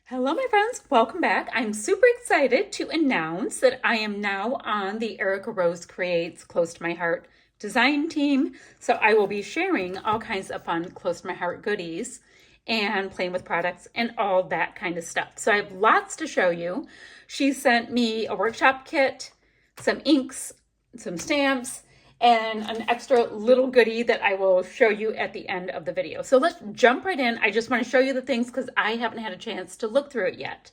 Hello, my friends. Welcome back. I'm super excited to announce that I am now on the Erica Rose Creates Close to My Heart design team. So I will be sharing all kinds of fun close to my heart goodies and playing with products and all that kind of stuff. So I have lots to show you. She sent me a workshop kit, some inks, some stamps, and an extra little goodie that I will show you at the end of the video. So let's jump right in. I just want to show you the things because I haven't had a chance to look through it yet.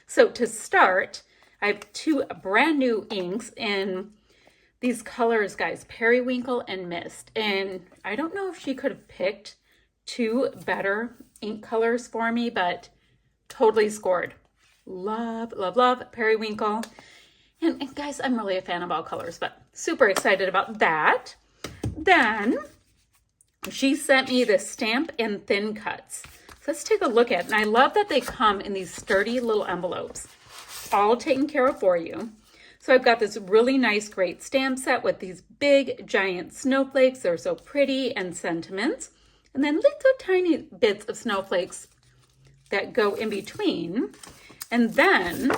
So to start, I have two brand new inks in these colors, guys, Periwinkle and Mist. And I don't know if she could have picked two better ink colors for me, but totally scored. Love, love, love Periwinkle. And guys, I'm really a fan of all colors, but super excited about that. Then she sent me the stamp and thin cuts. So let's take a look at it. And I love that they come in these sturdy little envelopes, all taken care of for you. So I've got this really nice, great stamp set with these big, giant snowflakes. They're so pretty, and sentiments. And then little tiny bits of snowflakes that go in between. And then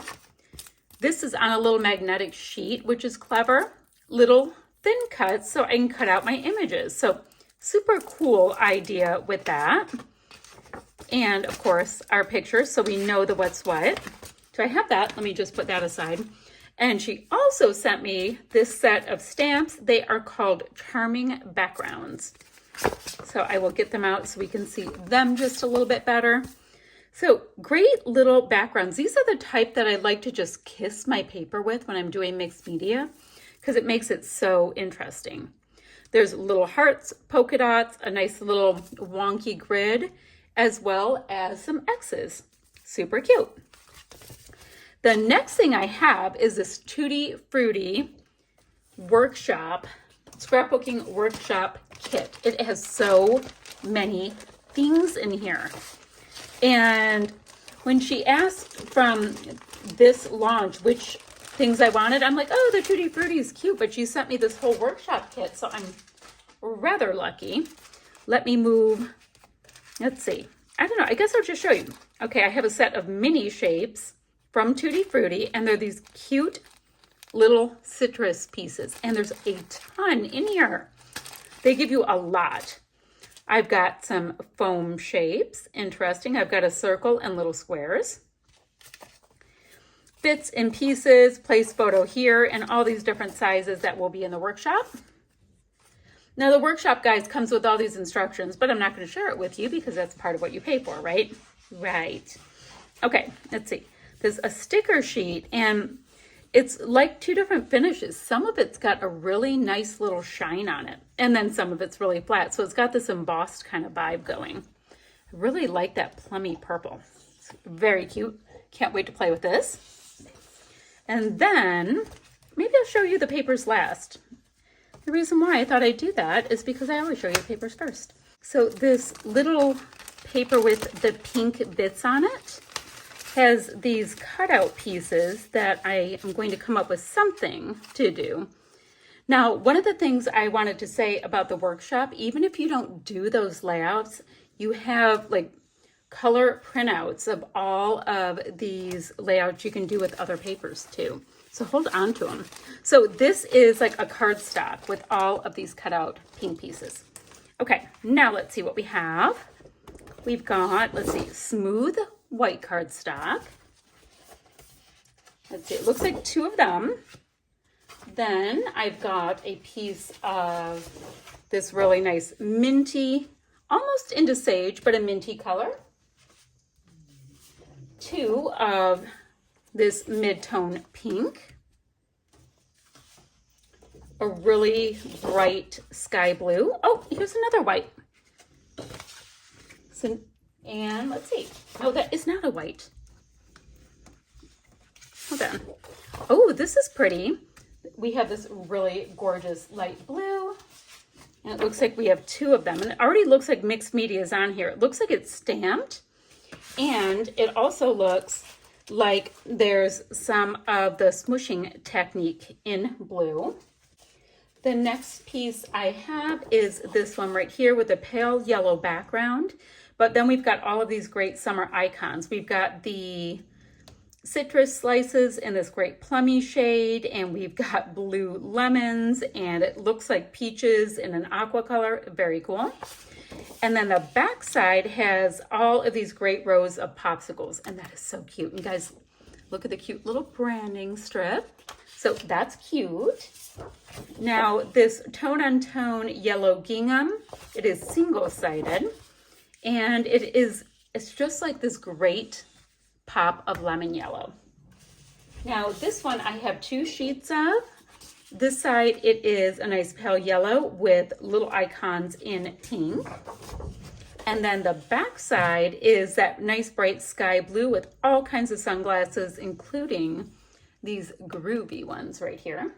this is on a little magnetic sheet, which is clever. Little thin cuts so I can cut out my images. So super cool idea with that. And of course, our pictures, so we know the what's what. So I have that. Let me just put that aside. And she also sent me this set of stamps. They are called Charming Backgrounds. So I will get them out so we can see them just a little bit better. So great little backgrounds. These are the type that I like to just kiss my paper with when I'm doing mixed media because it makes it so interesting. There's little hearts, polka dots, a nice little wonky grid, as well as some X's. Super cute. The next thing I have is this Tutti Frutti workshop, scrapbooking workshop kit. It has so many things in here. And when she asked from this launch which things I wanted, I'm like, oh, the Tutti Frutti is cute, but she sent me this whole workshop kit, so I'm rather lucky. Let me move, let's see. I don't know, I guess I'll just show you. Okay, I have a set of mini shapes from Tutti Frutti, and they're these cute little citrus pieces, and there's a ton in here. They give you a lot. I've got some foam shapes, interesting. I've got a circle and little squares. Bits and pieces, place photo here, and all these different sizes that will be in the workshop. Now the workshop, guys, comes with all these instructions, but I'm not going to share it with you because that's part of what you pay for, right? Right. Okay, let's see. There's a sticker sheet, and it's like two different finishes. Some of it's got a really nice little shine on it, and then some of it's really flat. So it's got this embossed kind of vibe going. I really like that plummy purple. It's very cute. Can't wait to play with this. And then maybe I'll show you the papers last. The reason why I thought I'd do that is because I always show you papers first. So this little paper with the pink bits on it has these cutout pieces that I am going to come up with something to do. Now, one of the things I wanted to say about the workshop, even if you don't do those layouts, you have like color printouts of all of these layouts you can do with other papers too. So hold on to them. So this is like a cardstock with all of these cutout pink pieces. Okay, now let's see what we have. We've got, let's see, smooth white cardstock. Let's see, it looks like two of them. Then I've got a piece of this really nice minty, almost into sage, but a minty color. Two of this mid-tone pink. A really bright sky blue. Oh, here's another white. So, and let's see. Oh, that is not a white. Hold on. Oh, this is pretty. We have this really gorgeous light blue. And it looks like we have two of them. And it already looks like mixed media is on here. It looks like it's stamped. And it also looks like there's some of the smooshing technique in blue. The next piece I have is this one right here with a pale yellow background. But then we've got all of these great summer icons. We've got the citrus slices in this great plummy shade, and we've got blue lemons, and it looks like peaches in an aqua color. Very cool. And then the back side has all of these great rows of popsicles, and that is so cute. And guys, look at the cute little branding strip. So that's cute. Now this tone-on-tone yellow gingham, it is single-sided, and it's just like this great pop of lemon yellow. Now this one I have 2 sheets of. This side it is a nice pale yellow with little icons in pink. And then the back side is that nice bright sky blue with all kinds of sunglasses, including these groovy ones right here.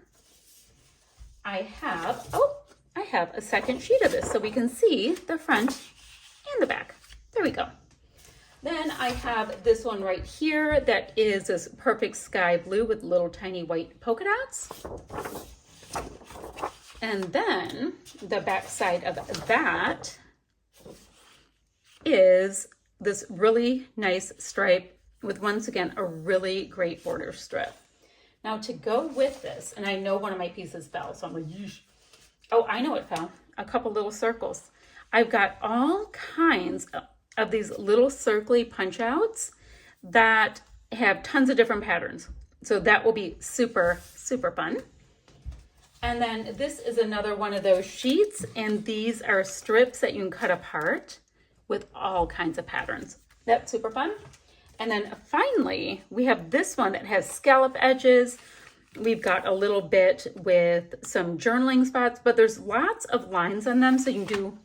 I have a second sheet of this so we can see the front and the back. There we go. Then I have this one right here that is this perfect sky blue with little tiny white polka dots. And then the back side of that is this really nice stripe with, once again, a really great border strip. Now to go with this, and I know one of my pieces fell, so I'm like, yeesh. Oh, I know it fell. A couple little circles. I've got all kinds of these little circly punch outs that have tons of different patterns. So that will be super, super fun. And then this is another one of those sheets, and these are strips that you can cut apart with all kinds of patterns. That's super fun. And then finally, we have this one that has scallop edges. We've got a little bit with some journaling spots, but there's lots of lines on them, so you can do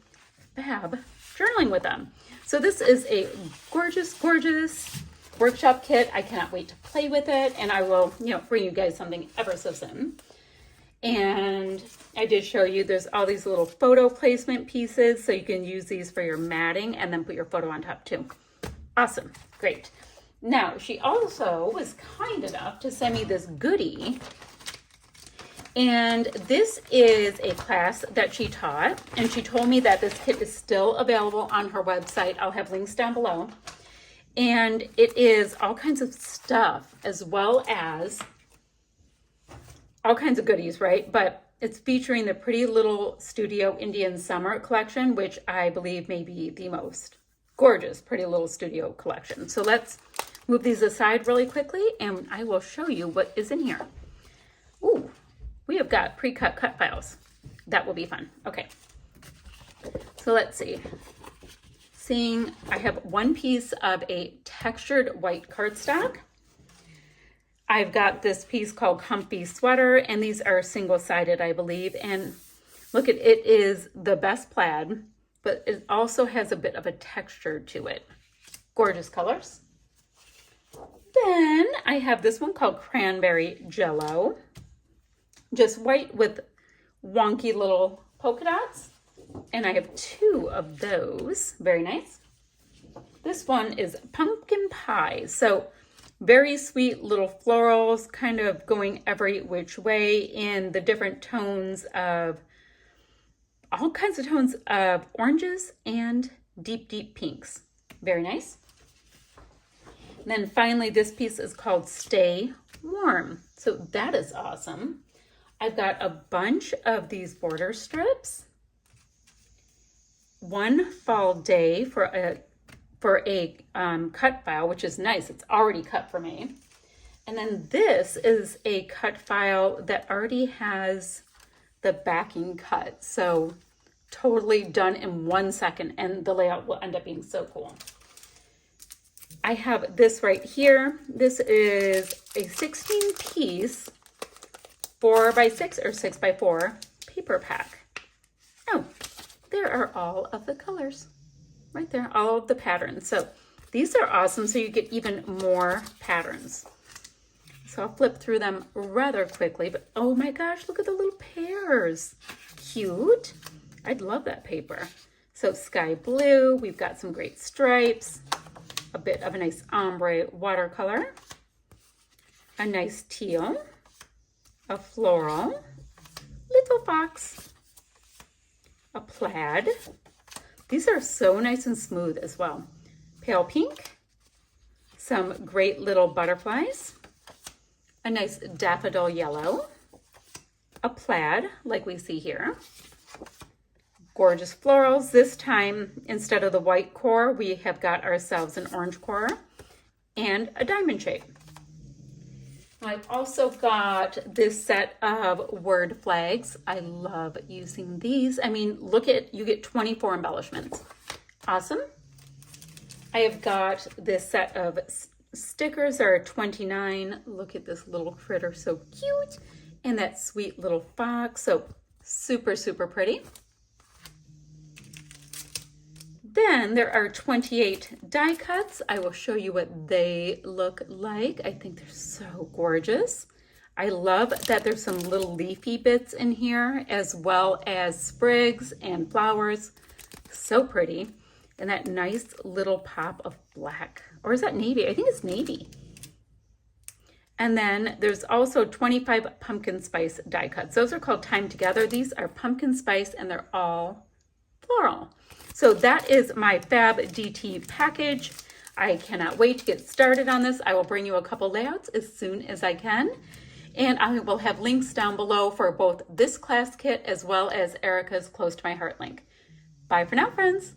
fab journaling with them. So this is a gorgeous, gorgeous workshop kit. I cannot wait to play with it, and I will, bring you guys something ever so soon. And I did show you there's all these little photo placement pieces, so you can use these for your matting and then put your photo on top too. Awesome. Great. Now, she also was kind enough to send me this goodie. And this is a class that she taught, and she told me that this kit is still available on her website. I'll have links down below. And it is all kinds of stuff, as well as all kinds of goodies, right? But it's featuring the Pretty Little Studio Indian Summer collection, which I believe may be the most gorgeous Pretty Little Studio collection. So let's move these aside really quickly, and I will show you what is in here. Ooh, we have got pre-cut cut files. That will be fun. Okay, so let's see. I have one piece of a textured white cardstock. I've got this piece called Comfy Sweater, and these are single-sided, I believe. And look, it is the best plaid, but it also has a bit of a texture to it. Gorgeous colors. Then I have this one called Cranberry Jello. Just white with wonky little polka dots. And I have 2 of those. Very nice. This one is Pumpkin Pie. So very sweet little florals, kind of going every which way in the different tones of, all kinds of tones of oranges and deep, deep pinks. Very nice. And then finally, this piece is called Stay Warm. So that is awesome. I've got a bunch of these border strips. One fall day for a cut file, which is nice. It's already cut for me. And then this is a cut file that already has the backing cut. So totally done in 1 second, and the layout will end up being so cool. I have this right here. This is a 16-piece 4x6 or 6x4 paper pack. Oh, there are all of the colors right there, all of the patterns. So these are awesome, so you get even more patterns. So I'll flip through them rather quickly, but oh my gosh, look at the little pears. Cute. I'd love that paper. So sky blue, we've got some great stripes, a bit of a nice ombre watercolor, a nice teal, a floral, little fox, a plaid, These are so nice and smooth as well. Pale pink, some great little butterflies, a nice daffodil yellow, a plaid like we see here, gorgeous florals. This time, instead of the white core, we have got ourselves an orange core and a diamond shape. I've also got this set of word flags. I love using these. I mean, look at, you get 24 embellishments. Awesome. I have got this set of stickers are 29. Look at this little critter, so cute. And that sweet little fox, so super, super pretty. Then there are 28 die cuts. I will show you what they look like. I think they're so gorgeous. I love that there's some little leafy bits in here, as well as sprigs and flowers. So pretty. And that nice little pop of black. Or is that navy? I think it's navy. And then there's also 25 pumpkin spice die cuts. Those are called Time Together. These are pumpkin spice and they're all floral. So that is my Fab DT package. I cannot wait to get started on this. I will bring you a couple layouts as soon as I can. And I will have links down below for both this class kit as well as Erica's Close to My Heart link. Bye for now, friends.